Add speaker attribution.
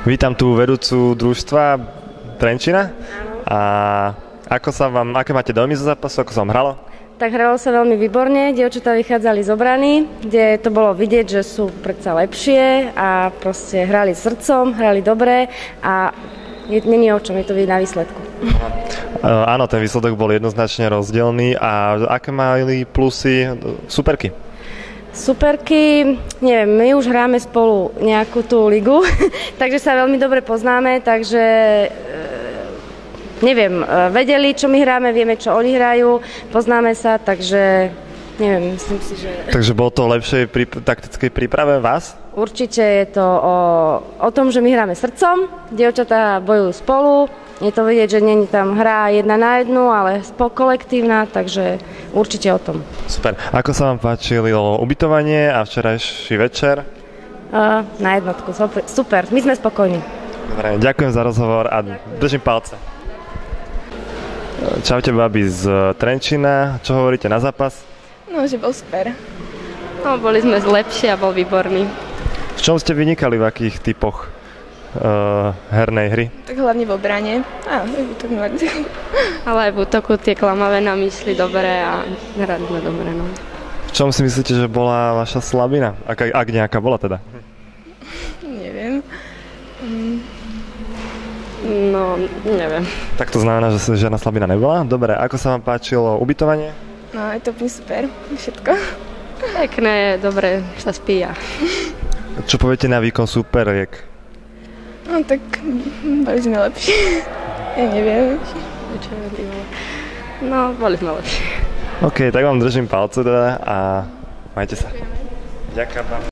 Speaker 1: Vítam tu vedúcu družstva Trenčína. A aké máte dojmy zo zápasu, ako sa vám hralo?
Speaker 2: Tak hralo sa veľmi výborne, dievčatá vychádzali z obrany, kde to bolo vidieť, že sú predsa lepšie a proste hrali srdcom, hrali dobre a není o čom, je to vidieť na výsledku.
Speaker 1: Áno, ten výsledok bol jednoznačne rozdielný. A aké mali plusy superky?
Speaker 2: Superky, neviem, my už hráme spolu nejakú tú ligu, takže sa veľmi dobre poznáme, takže neviem, vedeli, čo my hráme, vieme, čo oni hrajú, poznáme sa, takže neviem, myslím si, že...
Speaker 1: Takže bolo to lepšie taktickej príprave vás?
Speaker 2: Určite je to o tom, že my hráme srdcom, dievčatá bojujú spolu, je to vidieť, že nie je tam hra 1 na 1, ale kolektívna, takže určite o tom.
Speaker 1: Super. Ako sa vám páčilo ubytovanie a včerajší večer?
Speaker 2: Na jednotku, super, my sme spokojní.
Speaker 1: Dobre, ďakujem za rozhovor a držím palce. Čaute babi z Trenčína, čo hovoríte na zápas?
Speaker 3: No, že bol super.
Speaker 4: No, boli sme lepšie a bol výborný.
Speaker 1: V čom ste vynikali, v akých typoch hernej hry?
Speaker 3: Tak hlavne v obrane.
Speaker 4: Ale aj v útoku tie klamavé nám išli dobre a hrali sme dobre. No.
Speaker 1: V čom si myslíte, že bola vaša slabina? Ak nejaká bola teda?
Speaker 3: Neviem.
Speaker 4: No, neviem.
Speaker 1: Tak to znamená, že žiadna slabina nebola? Dobre, ako sa vám páčilo ubytovanie?
Speaker 3: No, je to úplne super. Všetko.
Speaker 4: Pekné, dobre sa spíja.
Speaker 1: Čo poviete na výkon superiek?
Speaker 3: No, tak boli sme lepší. Ja neviem.
Speaker 4: No, boli sme lepší.
Speaker 1: OK, tak vám držím palce teda a majte sa. Ďakujem vám.